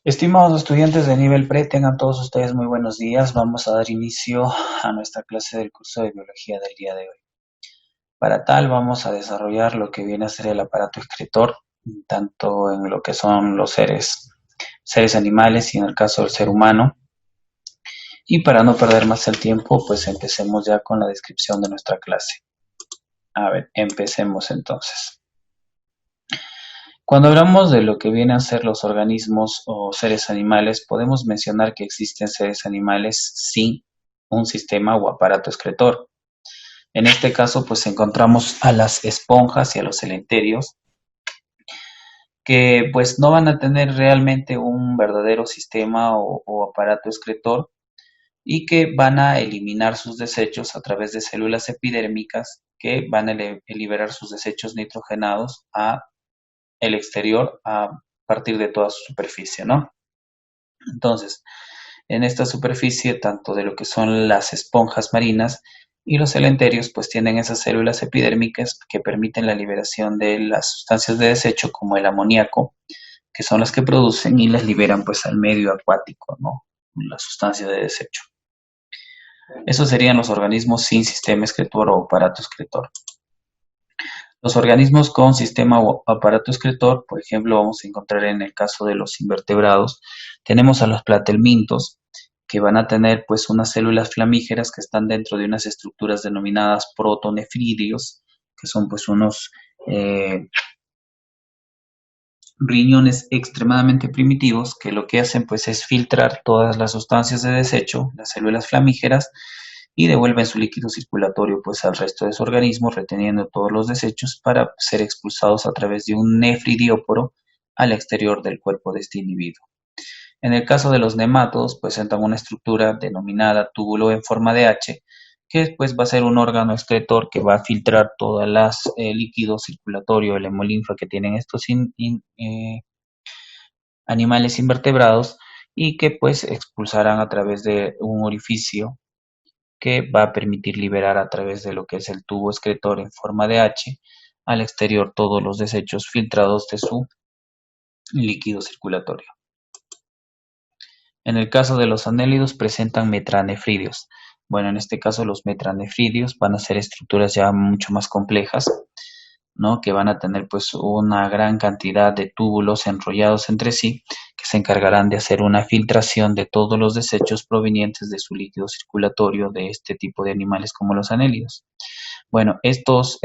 Estimados estudiantes de nivel pre, tengan todos ustedes muy buenos días. Vamos a dar inicio a nuestra clase del curso de biología del día de hoy. Para tal, vamos a desarrollar lo que viene a ser el aparato excretor, tanto en lo que son los seres animales y en el caso del ser humano. Y para no perder más el tiempo, pues empecemos ya con la descripción de nuestra clase. A ver, empecemos entonces. Cuando hablamos de lo que vienen a ser los organismos o seres animales, podemos mencionar que existen seres animales sin un sistema o aparato excretor. En este caso, pues encontramos a las esponjas y a los celenterios, que pues no van a tener realmente un verdadero sistema o aparato excretor y que van a eliminar sus desechos a través de células epidérmicas que van a liberar sus desechos nitrogenados a el exterior a partir de toda su superficie, ¿no? Entonces, en esta superficie, tanto de lo que son las esponjas marinas y los celenterios, pues tienen esas células epidérmicas que permiten la liberación de las sustancias de desecho, como el amoníaco, que son las que producen y las liberan pues al medio acuático, ¿no? Las sustancias de desecho. Esos serían los organismos sin sistema excretor o aparato excretor. Los organismos con sistema o aparato excretor, por ejemplo, vamos a encontrar en el caso de los invertebrados, tenemos a los platelmintos, que van a tener pues unas células flamígeras que están dentro de unas estructuras denominadas protonefridios, que son pues unos riñones extremadamente primitivos que lo que hacen pues es filtrar todas las sustancias de desecho, las células flamígeras, y devuelven su líquido circulatorio pues al resto de su organismo, reteniendo todos los desechos para ser expulsados a través de un nefridióporo al exterior del cuerpo de este individuo. En el caso de los nemátodos, presentan una estructura denominada túbulo en forma de H, que después va a ser un órgano excretor que va a filtrar todo el líquido circulatorio, el hemolinfa que tienen estos animales invertebrados y que pues expulsarán a través de un orificio que va a permitir liberar a través de lo que es el tubo excretor en forma de H al exterior todos los desechos filtrados de su líquido circulatorio. En el caso de los anélidos presentan metranefridios. Bueno, en este caso los metranefridios van a ser estructuras ya mucho más complejas, ¿no? Que van a tener pues una gran cantidad de túbulos enrollados entre sí que se encargarán de hacer una filtración de todos los desechos provenientes de su líquido circulatorio de este tipo de animales como los anélidos. Bueno, estos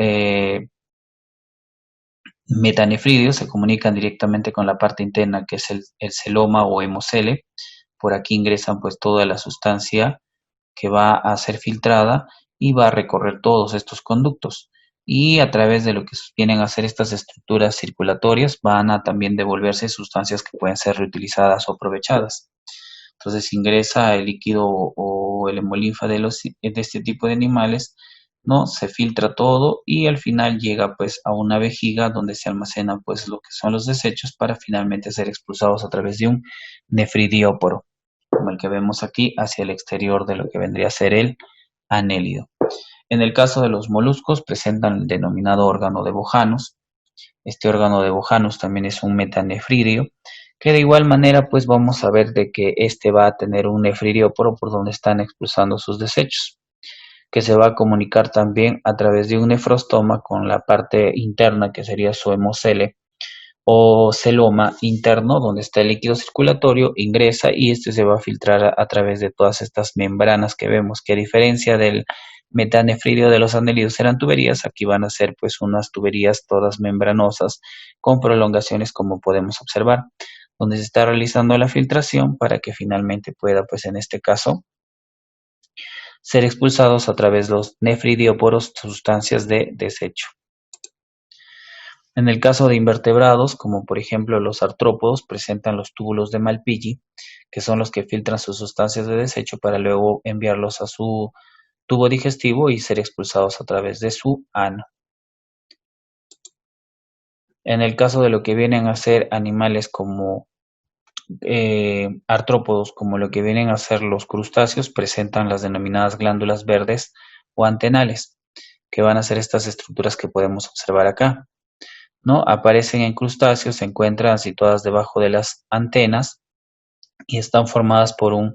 metanefridios se comunican directamente con la parte interna que es el celoma o hemocele. Por aquí ingresan pues toda la sustancia que va a ser filtrada y va a recorrer todos estos conductos. Y a través de lo que vienen a ser estas estructuras circulatorias van a también devolverse sustancias que pueden ser reutilizadas o aprovechadas. Entonces ingresa el líquido o el hemolinfa de este tipo de animales, ¿no? Se filtra todo y al final llega pues a una vejiga donde se almacenan pues lo que son los desechos para finalmente ser expulsados a través de un nefridióporo, como el que vemos aquí hacia el exterior de lo que vendría a ser el anélido. En el caso de los moluscos presentan el denominado órgano de Bojanus. Este órgano de Bojanus también es un metanefridio, que de igual manera pues vamos a ver de que este va a tener un nefridióporo por donde están expulsando sus desechos, que se va a comunicar también a través de un nefrostoma con la parte interna que sería su hemocele o celoma interno, donde está el líquido circulatorio, ingresa y este se va a filtrar a través de todas estas membranas que vemos, que a diferencia del metanefridio de los anélidos eran tuberías, aquí van a ser pues unas tuberías todas membranosas con prolongaciones como podemos observar, donde se está realizando la filtración para que finalmente pueda pues en este caso ser expulsados a través de los nefridióporos, sustancias de desecho. En el caso de invertebrados, como por ejemplo los artrópodos, presentan los túbulos de Malpighi, que son los que filtran sus sustancias de desecho para luego enviarlos a su tubo digestivo y ser expulsados a través de su ano. En el caso de lo que vienen a ser animales como artrópodos, como lo que vienen a ser los crustáceos, presentan las denominadas glándulas verdes o antenales, que van a ser estas estructuras que podemos observar acá, ¿no? Aparecen en crustáceos, se encuentran situadas debajo de las antenas y están formadas por un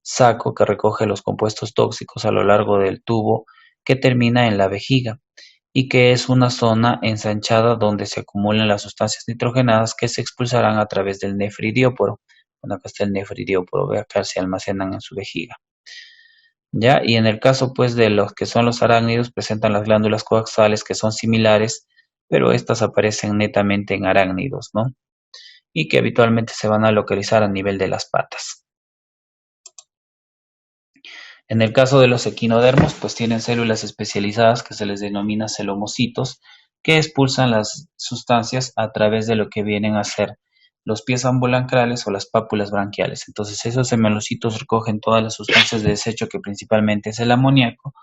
saco que recoge los compuestos tóxicos a lo largo del tubo que termina en la vejiga y que es una zona ensanchada donde se acumulan las sustancias nitrogenadas que se expulsarán a través del nefridióporo. Bueno, acá está el nefridióporo, ve acá se almacenan en su vejiga. ¿Ya? Y en el caso pues de los que son los arácnidos, presentan las glándulas coaxales que son similares, pero estas aparecen netamente en arácnidos, ¿no? Y que habitualmente se van a localizar a nivel de las patas. En el caso de los equinodermos, pues tienen células especializadas que se les denomina celomocitos, que expulsan las sustancias a través de lo que vienen a ser los pies ambulancrales o las pápulas branquiales. Entonces, esos hemelocitos recogen todas las sustancias de desecho, que principalmente es el amoníaco,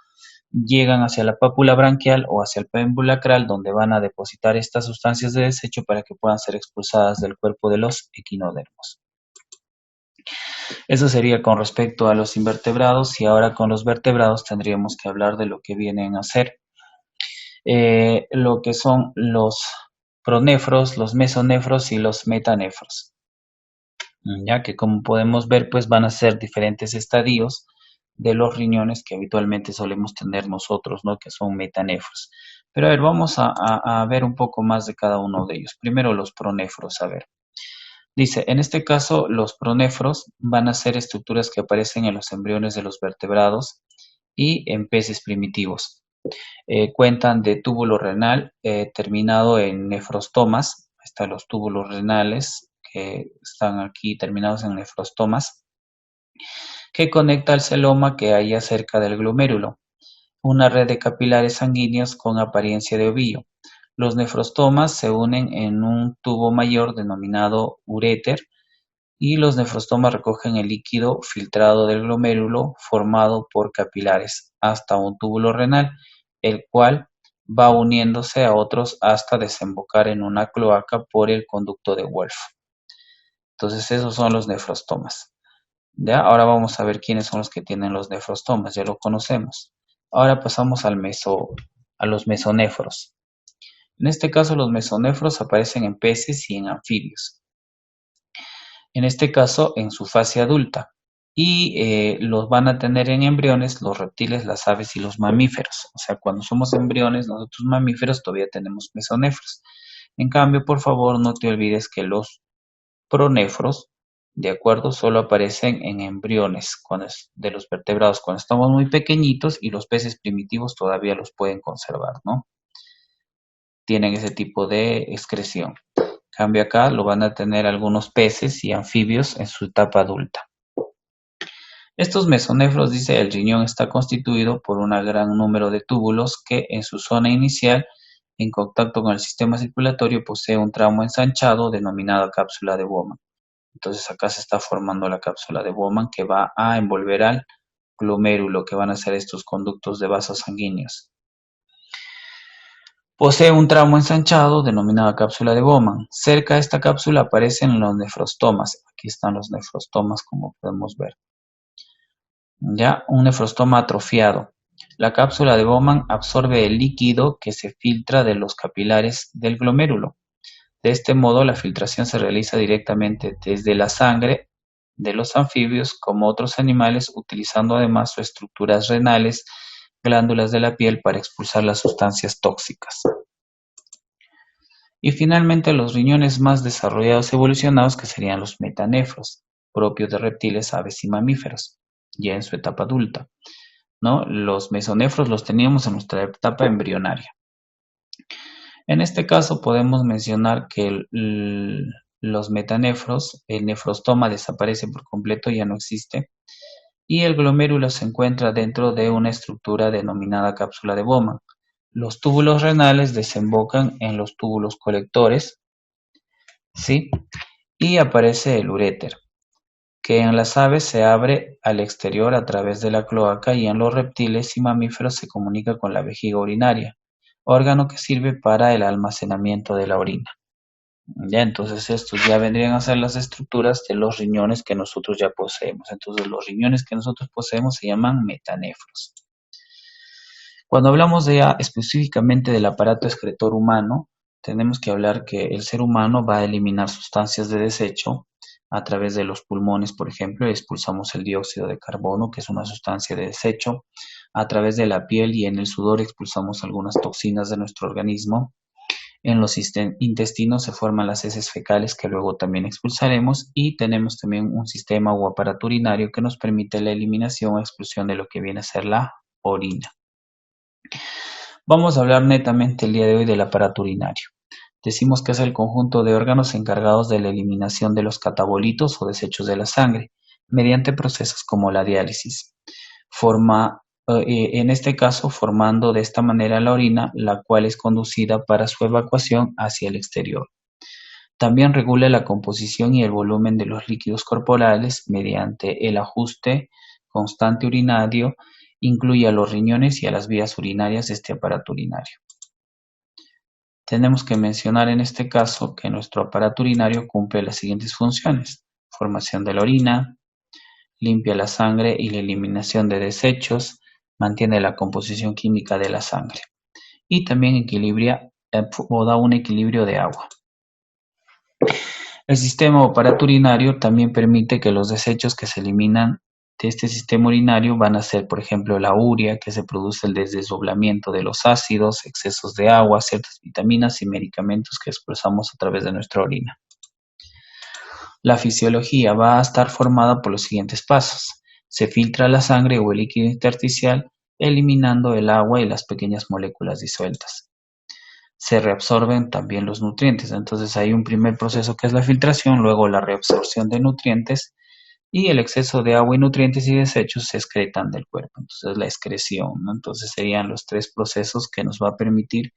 llegan hacia la pápula branquial o hacia el pie ambulacral, donde van a depositar estas sustancias de desecho para que puedan ser expulsadas del cuerpo de los equinodermos. Eso sería con respecto a los invertebrados, y ahora con los vertebrados tendríamos que hablar de lo que vienen a ser lo que son los pronefros, los mesonefros y los metanefros. Ya que, como podemos ver, pues van a ser diferentes estadios de los riñones que habitualmente solemos tener nosotros, ¿no? Que son metanefros. Pero a ver, vamos a ver un poco más de cada uno de ellos. Primero los pronefros, a ver. Dice, en este caso, los pronefros van a ser estructuras que aparecen en los embriones de los vertebrados y en peces primitivos. Cuentan de túbulo renal terminado en nefrostomas. Están los túbulos renales que están aquí terminados en nefrostomas, que conecta al celoma que hay cerca del glomérulo, una red de capilares sanguíneos con apariencia de ovillo. Los nefrostomas se unen en un tubo mayor denominado uréter, y los nefrostomas recogen el líquido filtrado del glomérulo formado por capilares hasta un túbulo renal, el cual va uniéndose a otros hasta desembocar en una cloaca por el conducto de Wolff. Entonces esos son los nefrostomas. ¿Ya? Ahora vamos a ver quiénes son los que tienen los nefrostomas, ya lo conocemos. Ahora pasamos a los mesonefros. En este caso, los mesonefros aparecen en peces y en anfibios. En este caso, en su fase adulta. Y los van a tener en embriones los reptiles, las aves y los mamíferos. O sea, cuando somos embriones, nosotros mamíferos todavía tenemos mesonefros. En cambio, por favor, no te olvides que los pronefros, de acuerdo, solo aparecen en embriones de los vertebrados cuando estamos muy pequeñitos, y los peces primitivos todavía los pueden conservar, ¿no? Tienen ese tipo de excreción. En cambio, acá lo van a tener algunos peces y anfibios en su etapa adulta. Estos mesonefros, dice, el riñón está constituido por un gran número de túbulos que en su zona inicial, en contacto con el sistema circulatorio, posee un tramo ensanchado denominado cápsula de Bowman. Entonces acá se está formando la cápsula de Bowman, que va a envolver al glomérulo, que van a ser estos conductos de vasos sanguíneos. Posee un tramo ensanchado denominado cápsula de Bowman. Cerca de esta cápsula aparecen los nefrostomas. Aquí están los nefrostomas, como podemos ver. Ya, un nefrostoma atrofiado. La cápsula de Bowman absorbe el líquido que se filtra de los capilares del glomérulo. De este modo, la filtración se realiza directamente desde la sangre de los anfibios como otros animales, utilizando además sus estructuras renales, glándulas de la piel para expulsar las sustancias tóxicas. Y finalmente, los riñones más desarrollados y evolucionados, que serían los metanefros, propios de reptiles, aves y mamíferos, ya en su etapa adulta, ¿no? Los mesonefros los teníamos en nuestra etapa embrionaria. En este caso podemos mencionar que los metanefros, el nefrostoma desaparece por completo, ya no existe, y el glomérulo se encuentra dentro de una estructura denominada cápsula de Bowman. Los túbulos renales desembocan en los túbulos colectores, ¿sí? Y aparece el uréter, que en las aves se abre al exterior a través de la cloaca, y en los reptiles y mamíferos se comunica con la vejiga urinaria, órgano que sirve para el almacenamiento de la orina. Ya, entonces estos ya vendrían a ser las estructuras de los riñones que nosotros ya poseemos. Entonces los riñones que nosotros poseemos se llaman metanefros. Cuando hablamos ya específicamente del aparato excretor humano, tenemos que hablar que el ser humano va a eliminar sustancias de desecho a través de los pulmones, por ejemplo, expulsamos el dióxido de carbono, que es una sustancia de desecho. A través de la piel y en el sudor expulsamos algunas toxinas de nuestro organismo. En los intestinos se forman las heces fecales que luego también expulsaremos y tenemos también un sistema o aparato urinario que nos permite la eliminación o expulsión de lo que viene a ser la orina. Vamos a hablar netamente el día de hoy del aparato urinario. Decimos que es el conjunto de órganos encargados de la eliminación de los catabolitos o desechos de la sangre mediante procesos como la diálisis. En este caso, formando de esta manera la orina, la cual es conducida para su evacuación hacia el exterior. También regula la composición y el volumen de los líquidos corporales mediante el ajuste constante urinario, incluye a los riñones y a las vías urinarias de este aparato urinario. Tenemos que mencionar en este caso que nuestro aparato urinario cumple las siguientes funciones: formación de la orina, limpia la sangre y la eliminación de desechos, mantiene la composición química de la sangre y también equilibra o da un equilibrio de agua. El sistema o aparato urinario también permite que los desechos que se eliminan de este sistema urinario van a ser, por ejemplo, la urea, que se produce el desdoblamiento de los ácidos, excesos de agua, ciertas vitaminas y medicamentos que expulsamos a través de nuestra orina. La fisiología va a estar formada por los siguientes pasos. Se filtra la sangre o el líquido intersticial, eliminando el agua y las pequeñas moléculas disueltas. Se reabsorben también los nutrientes. Entonces hay un primer proceso que es la filtración, luego la reabsorción de nutrientes y el exceso de agua y nutrientes y desechos se excretan del cuerpo. Entonces la excreción, ¿no? Entonces serían los tres procesos que nos va a permitir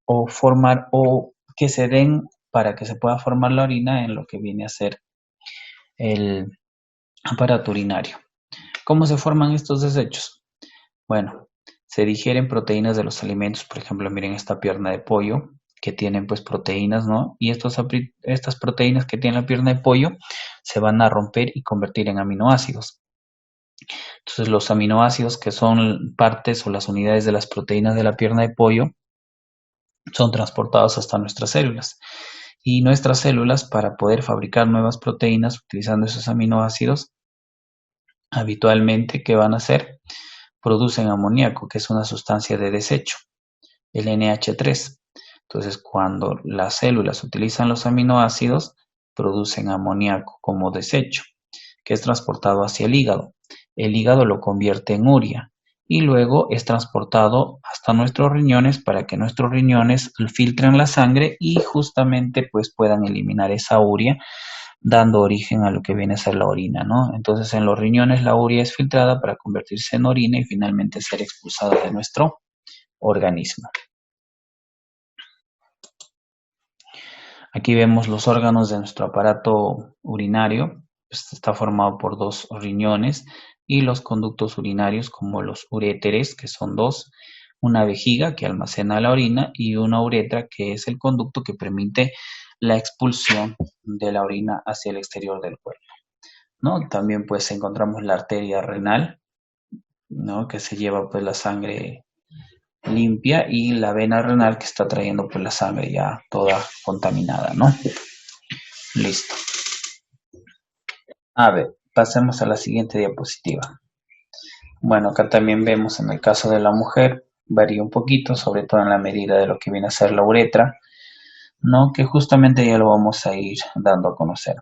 o formar o que se den para que se pueda formar la orina en lo que viene a ser el aparato urinario. ¿Cómo se forman estos desechos? Bueno, se digieren proteínas de los alimentos. Por ejemplo, miren esta pierna de pollo que tienen pues proteínas, ¿no? Y estas proteínas que tiene la pierna de pollo se van a romper y convertir en aminoácidos. Entonces los aminoácidos, que son partes o las unidades de las proteínas de la pierna de pollo, son transportados hasta nuestras células. Y nuestras células, para poder fabricar nuevas proteínas utilizando esos aminoácidos, habitualmente, ¿qué van a hacer? Producen amoníaco, que es una sustancia de desecho, el NH3. Entonces, cuando las células utilizan los aminoácidos, producen amoníaco como desecho, que es transportado hacia el hígado. El hígado lo convierte en urea y luego es transportado hasta nuestros riñones para que nuestros riñones filtren la sangre y justamente pues puedan eliminar esa urea, dando origen a lo que viene a ser la orina, ¿no? Entonces en los riñones la urea es filtrada para convertirse en orina y finalmente ser expulsada de nuestro organismo. Aquí vemos los órganos de nuestro aparato urinario. Está formado por dos riñones y los conductos urinarios como los uréteres, que son dos, una vejiga que almacena la orina y una uretra que es el conducto que permite la expulsión de la orina hacia el exterior del cuerpo, ¿no? También pues encontramos la arteria renal, ¿no? Que se lleva pues la sangre limpia y la vena renal que está trayendo pues la sangre ya toda contaminada, ¿no? Listo. A ver, pasemos a la siguiente diapositiva. Bueno, acá también vemos en el caso de la mujer, varía un poquito, sobre todo en la medida de lo que viene a ser la uretra, ¿no? Que justamente ya lo vamos a ir dando a conocer.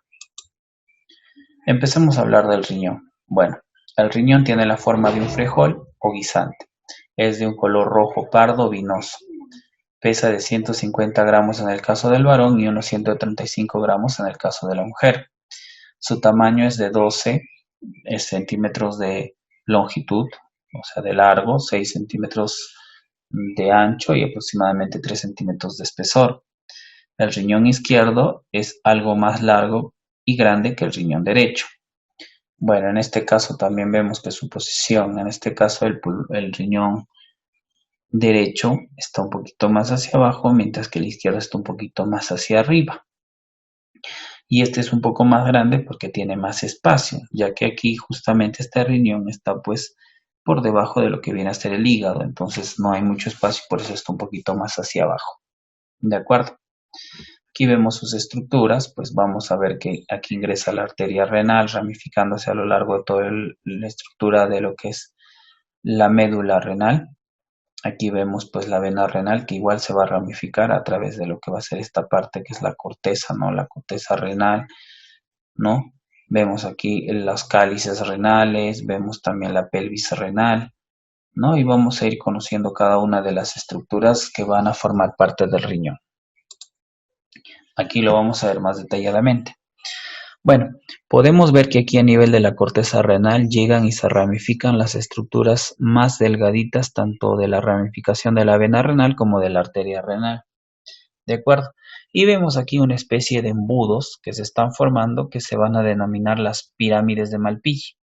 Empecemos a hablar del riñón. Bueno, el riñón tiene la forma de un frijol o guisante. Es de un color rojo pardo vinoso. Pesa de 150 gramos en el caso del varón y unos 135 gramos en el caso de la mujer. Su tamaño es de 12 centímetros de longitud, o sea, de largo, 6 centímetros de ancho y aproximadamente 3 centímetros de espesor. El riñón izquierdo es algo más largo y grande que el riñón derecho. Bueno, en este caso también vemos que su posición, en este caso el riñón derecho está un poquito más hacia abajo, mientras que el izquierdo está un poquito más hacia arriba. Y este es un poco más grande porque tiene más espacio, ya que aquí justamente este riñón está pues por debajo de lo que viene a ser el hígado, entonces no hay mucho espacio, por eso está un poquito más hacia abajo. ¿De acuerdo? Aquí vemos sus estructuras, pues vamos a ver que aquí ingresa la arteria renal ramificándose a lo largo de toda la estructura de lo que es la médula renal. Aquí vemos pues la vena renal que igual se va a ramificar a través de lo que va a ser esta parte que es la corteza, ¿no? La corteza renal, ¿no? Vemos aquí los cálices renales, vemos también la pelvis renal, ¿no? Y vamos a ir conociendo cada una de las estructuras que van a formar parte del riñón. Aquí lo vamos a ver más detalladamente. Bueno, podemos ver que aquí a nivel de la corteza renal llegan y se ramifican las estructuras más delgaditas tanto de la ramificación de la vena renal como de la arteria renal. ¿De acuerdo? Y vemos aquí una especie de embudos que se están formando que se van a denominar las pirámides de Malpighi.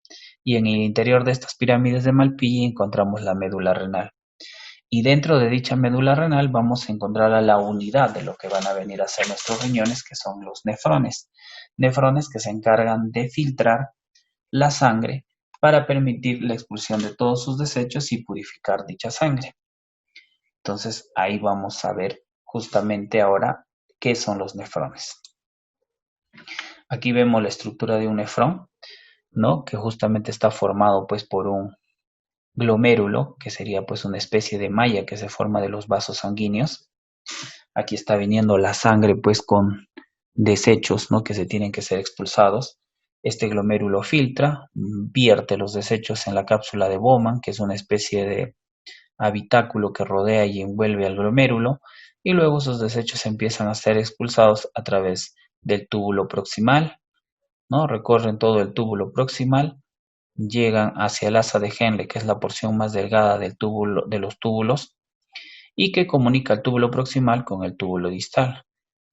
Y en el interior de estas pirámides de Malpighi encontramos la médula renal. Y dentro de dicha médula renal vamos a encontrar a la unidad de lo que van a venir a ser nuestros riñones, que son los nefrones. Nefrones que se encargan de filtrar la sangre para permitir la expulsión de todos sus desechos y purificar dicha sangre. Entonces ahí vamos a ver justamente ahora qué son los nefrones. Aquí vemos la estructura de un nefrón, ¿no? Que justamente está formado pues por un glomérulo, que sería pues una especie de malla que se forma de los vasos sanguíneos. Aquí está viniendo la sangre pues con desechos, ¿no? Que se tienen que ser expulsados. Este glomérulo filtra, vierte los desechos en la cápsula de Bowman, que es una especie de habitáculo que rodea y envuelve al glomérulo, y luego esos desechos empiezan a ser expulsados a través del túbulo proximal, ¿no? Recorren todo el túbulo proximal, llegan hacia el asa de Henle, que es la porción más delgada del túbulo, de los túbulos, y que comunica el túbulo proximal con el túbulo distal.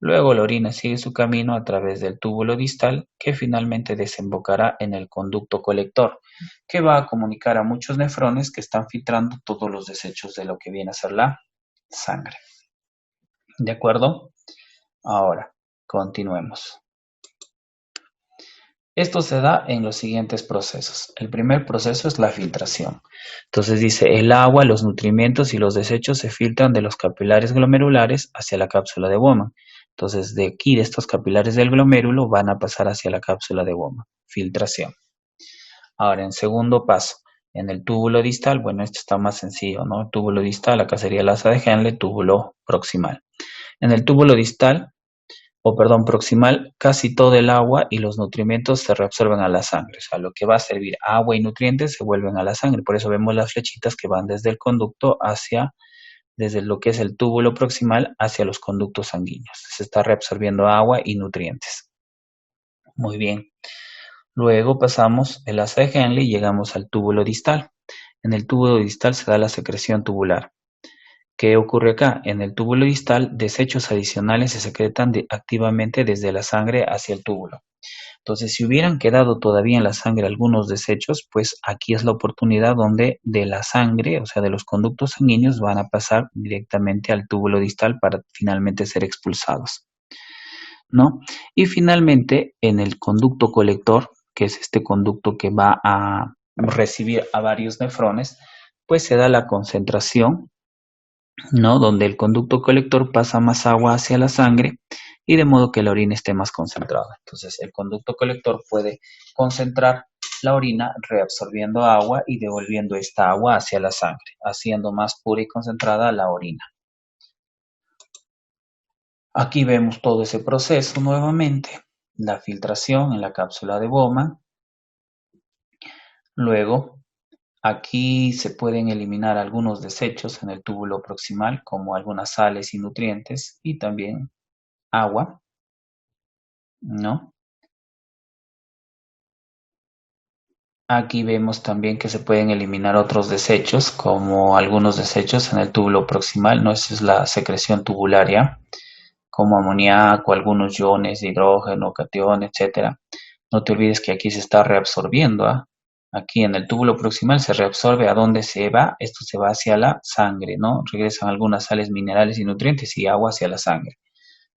Luego la orina sigue su camino a través del túbulo distal, que finalmente desembocará en el conducto colector, que va a comunicar a muchos nefrones que están filtrando todos los desechos de lo que viene a ser la sangre. ¿De acuerdo? Ahora, continuemos. Esto se da en los siguientes procesos. El primer proceso es la filtración. Entonces dice, el agua, los nutrimentos y los desechos se filtran de los capilares glomerulares hacia la cápsula de Bowman. Entonces de aquí, de estos capilares del glomérulo, van a pasar hacia la cápsula de Bowman. Filtración. Ahora, en segundo paso, en el túbulo distal, bueno, esto está más sencillo, ¿no? El túbulo distal, acá sería el asa de Henle, túbulo proximal. En el túbulo distal, proximal, casi todo el agua y los nutrimentos se reabsorben a la sangre. O sea, lo que va a servir agua y nutrientes se vuelven a la sangre. Por eso vemos las flechitas que van desde el conducto desde lo que es el túbulo proximal hacia los conductos sanguíneos. Se está reabsorbiendo agua y nutrientes. Muy bien. Luego pasamos el asa de Henle y llegamos al túbulo distal. En el túbulo distal se da la secreción tubular. ¿Qué ocurre acá? En el túbulo distal, desechos adicionales se secretan activamente desde la sangre hacia el túbulo. Entonces, si hubieran quedado todavía en la sangre algunos desechos, pues aquí es la oportunidad donde de la sangre, o sea, de los conductos sanguíneos, van a pasar directamente al túbulo distal para finalmente ser expulsados, ¿no? Y finalmente, en el conducto colector, que es este conducto que va a recibir a varios nefrones, pues se da la concentración, ¿no? Donde el conducto colector pasa más agua hacia la sangre y de modo que la orina esté más concentrada. Entonces el conducto colector puede concentrar la orina reabsorbiendo agua y devolviendo esta agua hacia la sangre, haciendo más pura y concentrada la orina. Aquí vemos todo ese proceso nuevamente, la filtración en la cápsula de Bowman. Luego, aquí se pueden eliminar algunos desechos en el túbulo proximal, como algunas sales y nutrientes, y también agua, ¿no? Aquí vemos también que se pueden eliminar otros desechos, como algunos desechos en el túbulo proximal, ¿no? Esa es la secreción tubularia, como amoníaco, algunos iones de hidrógeno, catión, etcétera. No te olvides que aquí se está reabsorbiendo, ¿ah? Aquí en el túbulo proximal se reabsorbe. ¿A dónde se va? Esto se va hacia la sangre, ¿no? Regresan algunas sales minerales y nutrientes y agua hacia la sangre.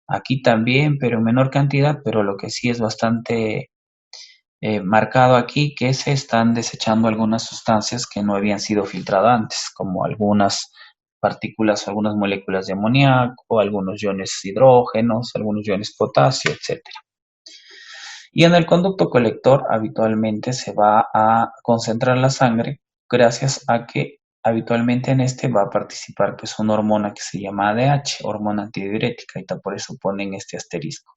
Aquí también, pero en menor cantidad, pero lo que sí es bastante marcado aquí que se están desechando algunas sustancias que no habían sido filtradas antes, como algunas partículas, algunas moléculas de amoníaco, algunos iones hidrógenos, algunos iones potasio, etcétera. Y en el conducto colector habitualmente se va a concentrar la sangre gracias a que habitualmente en este va a participar pues una hormona que se llama ADH, hormona antidiurética, y por eso ponen este asterisco.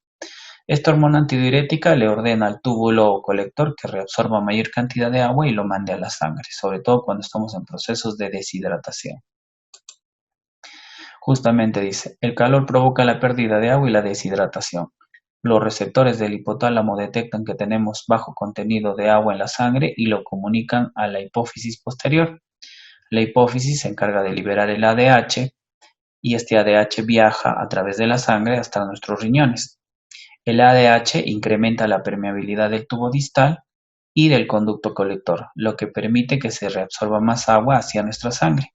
Esta hormona antidiurética le ordena al túbulo colector que reabsorba mayor cantidad de agua y lo mande a la sangre, sobre todo cuando estamos en procesos de deshidratación. Justamente dice, el calor provoca la pérdida de agua y la deshidratación. Los receptores del hipotálamo detectan que tenemos bajo contenido de agua en la sangre y lo comunican a la hipófisis posterior. La hipófisis se encarga de liberar el ADH y este ADH viaja a través de la sangre hasta nuestros riñones. El ADH incrementa la permeabilidad del tubo distal y del conducto colector, lo que permite que se reabsorba más agua hacia nuestra sangre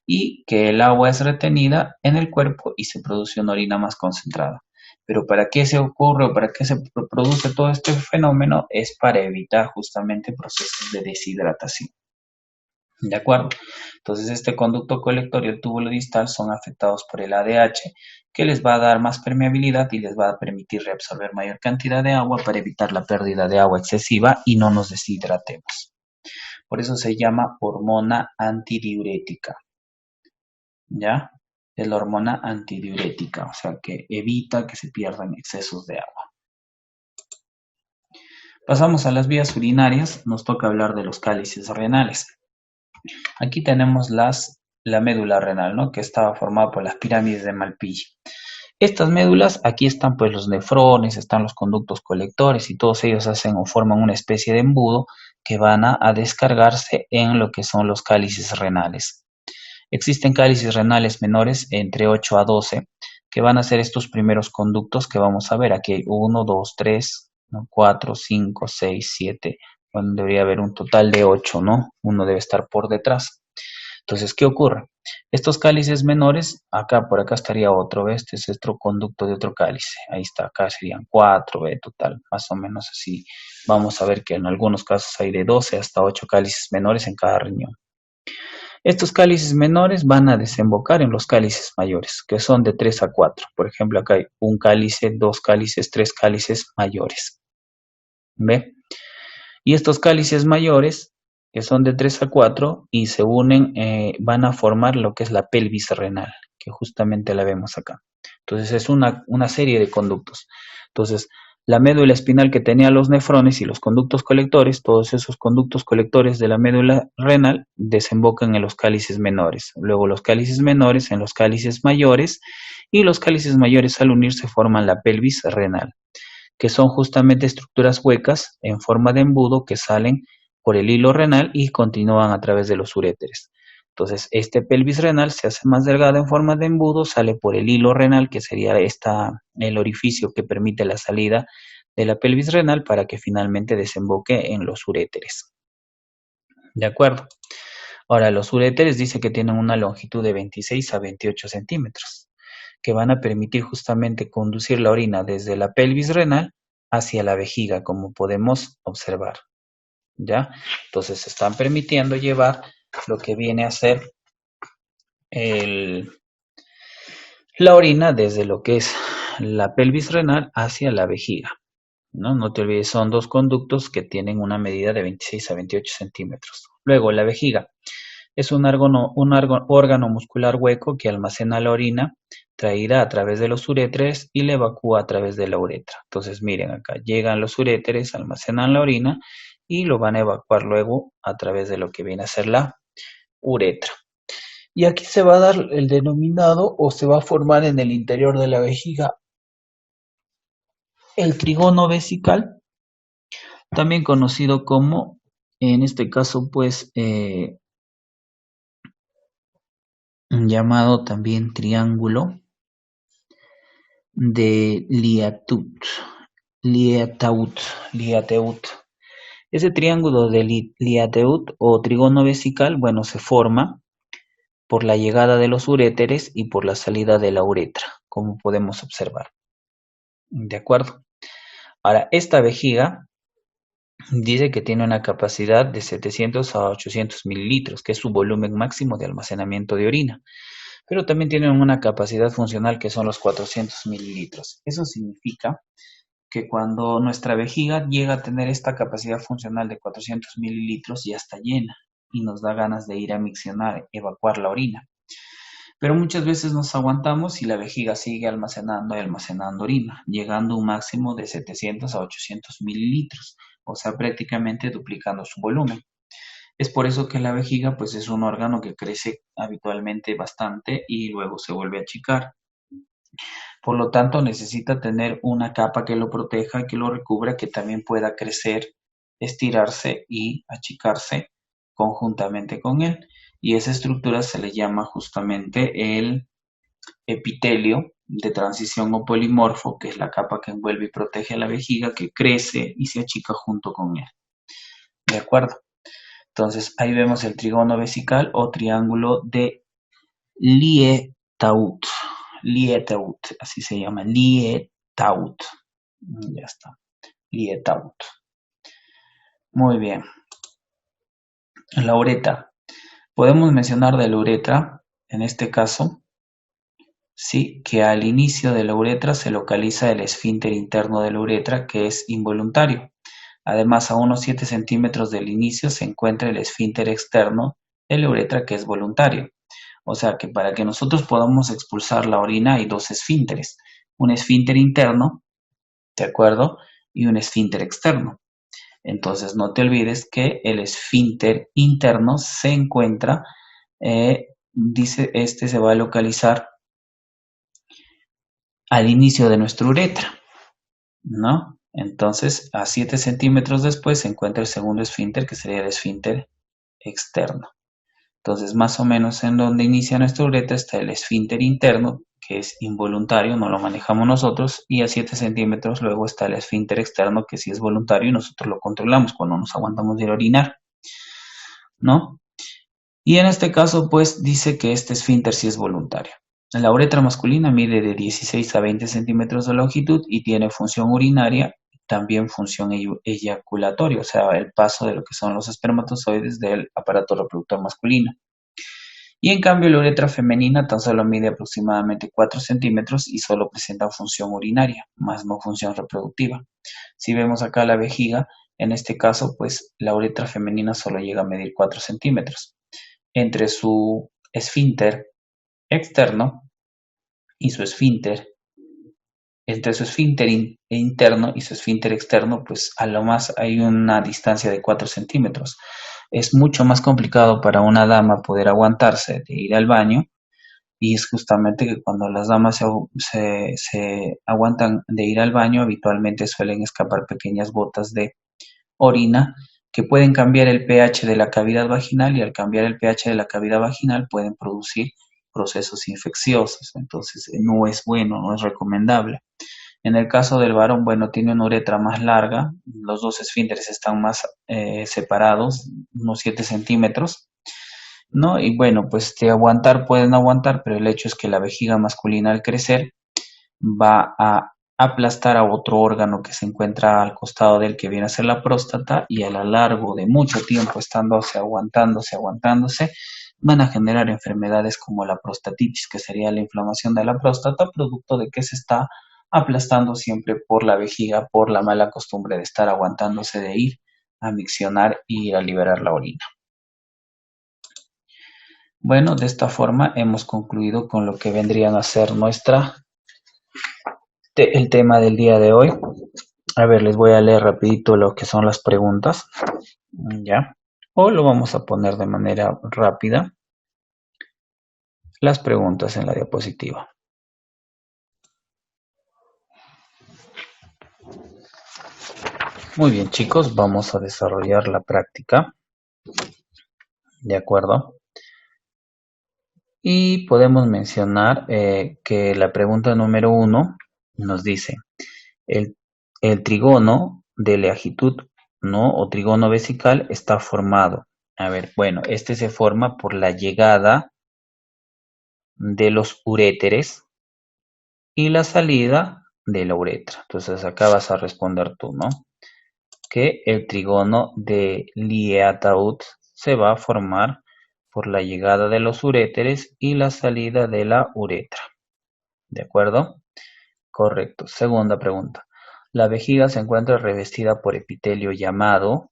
y que el agua es retenida en el cuerpo y se produce una orina más concentrada. Pero ¿para qué se ocurre o para qué se produce todo este fenómeno? Es para evitar justamente procesos de deshidratación. ¿De acuerdo? Entonces este conducto colector y el túbulo distal son afectados por el ADH, que les va a dar más permeabilidad y les va a permitir reabsorber mayor cantidad de agua para evitar la pérdida de agua excesiva y no nos deshidratemos. Por eso se llama hormona antidiurética. ¿Ya? Es la hormona antidiurética, o sea que evita que se pierdan excesos de agua. Pasamos a las vías urinarias, nos toca hablar de los cálices renales. Aquí tenemos la médula renal, ¿no? Que estaba formada por las pirámides de Malpighi. Estas médulas, aquí están pues los nefrones, están los conductos colectores y todos ellos hacen o forman una especie de embudo que van a descargarse en lo que son los cálices renales. Existen cálices renales menores entre 8 a 12 que van a ser estos primeros conductos que vamos a ver. Aquí hay 1, 2, 3, 4, 5, 6, 7. Bueno, debería haber un total de 8, ¿no? Uno debe estar por detrás. Entonces, ¿qué ocurre? Estos cálices menores, acá por acá estaría otro, ¿ves? Este es otro conducto de otro cálice. Ahí está, acá serían 4, ¿ve? Total, más o menos así. Vamos a ver que en algunos casos hay de 12 hasta 8 cálices menores en cada riñón. Estos cálices menores van a desembocar en los cálices mayores, que son de 3 a 4. Por ejemplo, acá hay un cálice, 2 cálices, 3 cálices mayores. ¿Ve? Y estos cálices mayores, que son de 3 a 4 y se unen, van a formar lo que es la pelvis renal, que justamente la vemos acá. Entonces es una serie de conductos. Entonces, la médula espinal que tenía los nefrones y los conductos colectores, todos esos conductos colectores de la médula renal desembocan en los cálices menores. Luego los cálices menores en los cálices mayores y los cálices mayores al unirse forman la pelvis renal, que son justamente estructuras huecas en forma de embudo que salen por el hilo renal y continúan a través de los uréteres. Entonces, este pelvis renal se hace más delgado en forma de embudo, sale por el hilo renal, que sería el orificio que permite la salida de la pelvis renal para que finalmente desemboque en los uréteres. ¿De acuerdo? Ahora, los uréteres dice que tienen una longitud de 26 a 28 centímetros, que van a permitir justamente conducir la orina desde la pelvis renal hacia la vejiga, como podemos observar. ¿Ya? Entonces, están permitiendo llevar lo que viene a ser la orina desde lo que es la pelvis renal hacia la vejiga. No te olvides, son dos conductos que tienen una medida de 26 a 28 centímetros. Luego, la vejiga es un órgano muscular hueco que almacena la orina traída a través de los uréteres y la evacúa a través de la uretra. Entonces, miren acá, llegan los uréteres, almacenan la orina y lo van a evacuar luego a través de lo que viene a ser la uretra. Y aquí se va a dar el denominado o se va a formar en el interior de la vejiga el trigono vesical, también conocido como, en este caso, pues, llamado también triángulo de Liateut. Ese triángulo de Liateut o trigono vesical, bueno, se forma por la llegada de los uréteres y por la salida de la uretra, como podemos observar. ¿De acuerdo? Ahora, esta vejiga dice que tiene una capacidad de 700 a 800 mililitros, que es su volumen máximo de almacenamiento de orina. Pero también tienen una capacidad funcional que son los 400 mililitros. Eso significa que cuando nuestra vejiga llega a tener esta capacidad funcional de 400 mililitros ya está llena y nos da ganas de ir a miccionar, evacuar la orina. Pero muchas veces nos aguantamos y la vejiga sigue almacenando y almacenando orina, llegando a un máximo de 700 a 800 mililitros, o sea, prácticamente duplicando su volumen. Es por eso que la vejiga pues es un órgano que crece habitualmente bastante y luego se vuelve a achicar. Por lo tanto, necesita tener una capa que lo proteja, que lo recubra, que también pueda crecer, estirarse y achicarse conjuntamente con él. Y esa estructura se le llama justamente el epitelio de transición o polimorfo, que es la capa que envuelve y protege a la vejiga, que crece y se achica junto con él. ¿De acuerdo? Entonces, ahí vemos el trígono vesical o triángulo de Lietaut. Lietaut, así se llama, Lietaut. Ya está, Lietaut. Muy bien. La uretra. Podemos mencionar de la uretra, en este caso, sí, que al inicio de la uretra se localiza el esfínter interno de la uretra, que es involuntario. Además, a unos 7 centímetros del inicio se encuentra el esfínter externo de la uretra, que es voluntario. O sea que para que nosotros podamos expulsar la orina hay dos esfínteres, un esfínter interno, ¿de acuerdo? Y un esfínter externo. Entonces no te olvides que el esfínter interno se encuentra, dice, este se va a localizar al inicio de nuestra uretra, ¿no? Entonces a 7 centímetros después se encuentra el segundo esfínter, que sería el esfínter externo. Entonces, más o menos en donde inicia nuestra uretra está el esfínter interno, que es involuntario, no lo manejamos nosotros, y a 7 centímetros luego está el esfínter externo, que sí es voluntario y nosotros lo controlamos cuando nos aguantamos de ir a orinar, ¿no? Y en este caso, pues dice que este esfínter sí es voluntario. La uretra masculina mide de 16 a 20 centímetros de longitud y tiene función urinaria, también función eyaculatoria, o sea, el paso de lo que son los espermatozoides del aparato reproductor masculino. Y en cambio la uretra femenina tan solo mide aproximadamente 4 centímetros y solo presenta función urinaria, más no función reproductiva. Si vemos acá la vejiga, en este caso, pues la uretra femenina solo llega a medir 4 centímetros. Entre su esfínter externo y su esfínter, entre su esfínter interno y su esfínter externo, pues a lo más hay una distancia de 4 centímetros. Es mucho más complicado para una dama poder aguantarse de ir al baño. Y es justamente que cuando las damas se aguantan de ir al baño, habitualmente suelen escapar pequeñas gotas de orina que pueden cambiar el pH de la cavidad vaginal y al cambiar el pH de la cavidad vaginal pueden producir procesos infecciosos. Entonces no es bueno, no es recomendable. En el caso del varón, bueno, tiene una uretra más larga, los dos esfínteres están más separados, unos 7 centímetros, ¿no? Y bueno, pues de aguantar pueden aguantar, pero el hecho es que la vejiga masculina al crecer va a aplastar a otro órgano que se encuentra al costado del que viene a ser la próstata y a lo largo de mucho tiempo estándose aguantándose, van a generar enfermedades como la prostatitis, que sería la inflamación de la próstata, producto de que se está aplastando siempre por la vejiga, por la mala costumbre de estar aguantándose de ir a miccionar y a liberar la orina. Bueno, de esta forma hemos concluido con lo que vendrían a ser el tema del día de hoy. A ver, les voy a leer rapidito lo que son las preguntas, ¿ya? O lo vamos a poner de manera rápida, las preguntas en la diapositiva. Muy bien, chicos, vamos a desarrollar la práctica, ¿de acuerdo? Y podemos mencionar que la pregunta número 1 nos dice, el, el trígono de longitud, ¿no? O trígono vesical está formado. A ver, bueno, este se forma por la llegada de los uréteres y la salida de la uretra. Entonces acá vas a responder tú, ¿no? que el trígono de Lie-Ataud se va a formar por la llegada de los uréteres y la salida de la uretra. ¿De acuerdo? Correcto. Segunda pregunta. La vejiga se encuentra revestida por epitelio llamado,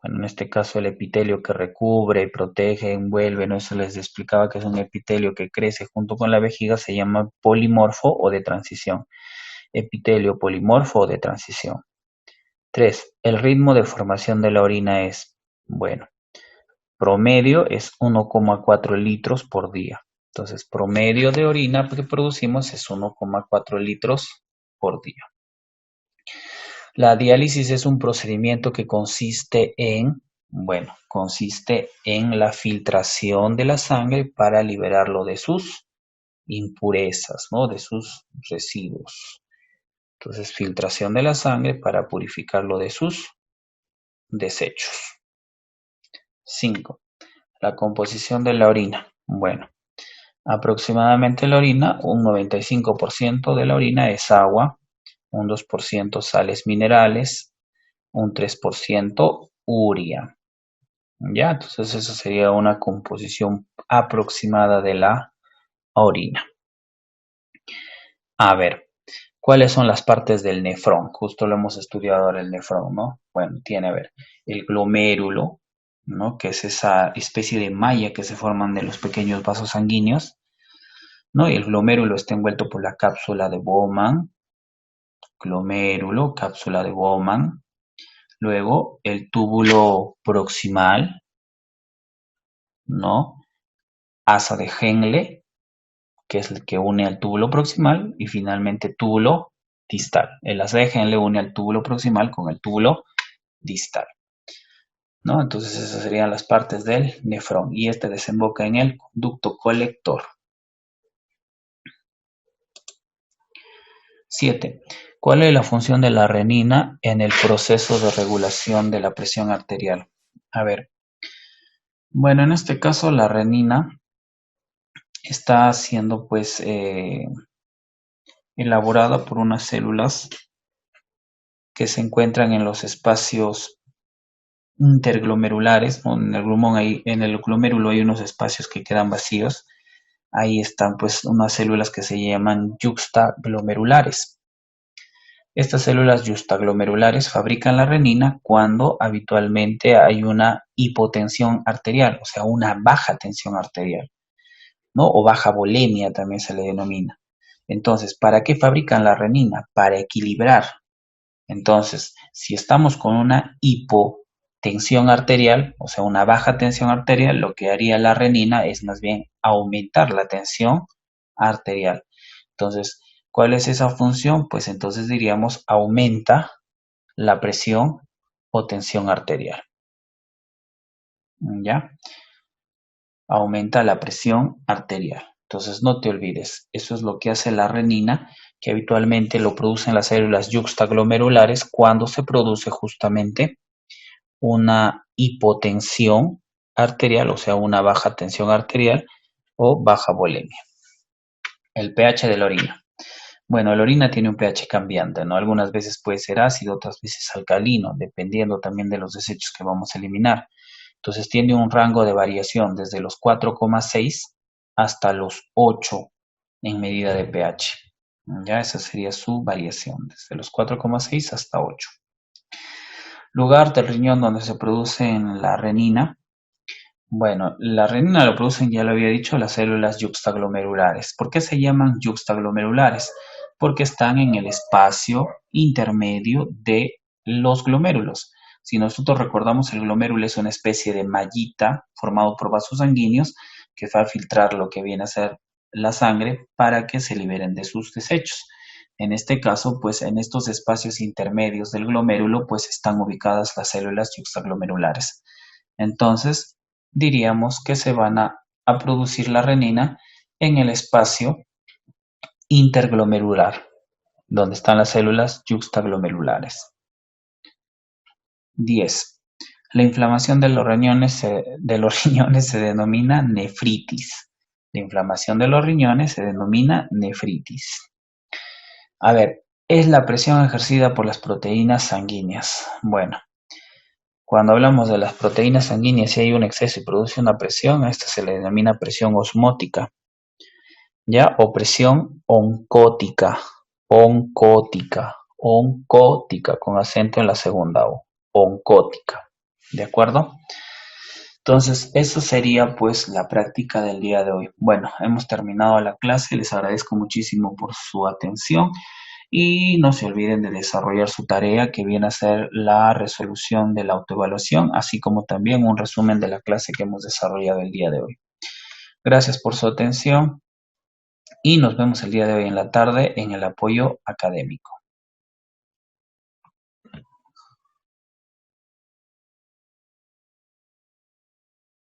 bueno, en este caso el epitelio que recubre, protege, envuelve, no se les explicaba que es un epitelio que crece junto con la vejiga, se llama polimorfo o de transición. Epitelio polimorfo o de transición. 3. El ritmo de formación de la orina es, bueno, promedio es 1,4 litros por día. Entonces, promedio de orina que producimos es 1,4 litros por día. La diálisis es un procedimiento que consiste en la filtración de la sangre para liberarlo de sus impurezas, ¿no? De sus residuos. Entonces, filtración de la sangre para purificarlo de sus desechos. 5. La composición de la orina. Bueno, aproximadamente la orina, un 95% de la orina es agua, un 2% sales minerales, un 3% urea. ¿Ya? Entonces esa sería una composición aproximada de la orina. A ver, ¿cuáles son las partes del nefrón? Justo lo hemos estudiado ahora el nefrón, ¿no? Bueno, tiene, a ver, el glomérulo, ¿no? Que es esa especie de malla que se forman de los pequeños vasos sanguíneos, ¿no? Y el glomérulo está envuelto por la cápsula de Bowman, glomérulo, cápsula de Bowman. Luego el túbulo proximal, ¿no? Asa de Henle, que es el que une al túbulo proximal, y finalmente túbulo distal. El asa de Henle une al túbulo proximal con el túbulo distal, ¿no? Entonces esas serían las partes del nefrón y este desemboca en el conducto colector. 7. ¿Cuál es la función de la renina en el proceso de regulación de la presión arterial? A ver, bueno, en este caso la renina está siendo pues elaborada por unas células que se encuentran en los espacios interglomerulares. En el glomérulo hay unos espacios que quedan vacíos. Ahí están pues unas células que se llaman yuxtaglomerulares. Estas células yuxtaglomerulares fabrican la renina cuando habitualmente hay una hipotensión arterial, o sea, una baja tensión arterial, ¿no? O baja volemia también se le denomina. Entonces, ¿para qué fabrican la renina? Para equilibrar. Entonces, si estamos con una hipotensión arterial, o sea, una baja tensión arterial, lo que haría la renina es más bien aumentar la tensión arterial. Entonces, ¿cuál es esa función? Pues entonces diríamos aumenta la presión o tensión arterial. ¿Ya? Aumenta la presión arterial. Entonces no te olvides, eso es lo que hace la renina, que habitualmente lo producen las células yuxtaglomerulares cuando se produce justamente una hipotensión arterial, o sea, una baja tensión arterial o baja volemia. El pH de la orina. Bueno, la orina tiene un pH cambiante, ¿no? Algunas veces puede ser ácido, otras veces alcalino, dependiendo también de los desechos que vamos a eliminar. Entonces tiene un rango de variación desde los 4,6 hasta los 8 en medida de pH. Ya esa sería su variación, desde los 4,6 hasta 8. Lugar del riñón donde se produce la renina. Bueno, la renina lo producen, ya lo había dicho, las células yuxtaglomerulares. ¿Por qué se llaman yuxtaglomerulares? Porque están en el espacio intermedio de los glomérulos. Si nosotros recordamos, el glomérulo es una especie de mallita formado por vasos sanguíneos que va a filtrar lo que viene a ser la sangre para que se liberen de sus desechos. En este caso, pues en estos espacios intermedios del glomérulo, pues están ubicadas las células yuxtaglomerulares. Entonces, diríamos que se van a producir la renina en el espacio interglomerular, donde están las células yuxtaglomerulares. 10. La inflamación de los riñones se denomina nefritis. La inflamación de los riñones se denomina nefritis. A ver, es la presión ejercida por las proteínas sanguíneas. Bueno, Cuando hablamos de las proteínas sanguíneas, si hay un exceso y produce una presión, a esta se le denomina presión osmótica, ¿ya? O presión oncótica, oncótica, con acento en la segunda O, oncótica, ¿de acuerdo? Entonces, eso sería pues la práctica del día de hoy. Bueno, hemos terminado la clase, les agradezco muchísimo por su atención y no se olviden de desarrollar su tarea que viene a ser la resolución de la autoevaluación, así como también un resumen de la clase que hemos desarrollado el día de hoy. Gracias por su atención y nos vemos el día de hoy en la tarde en el apoyo académico.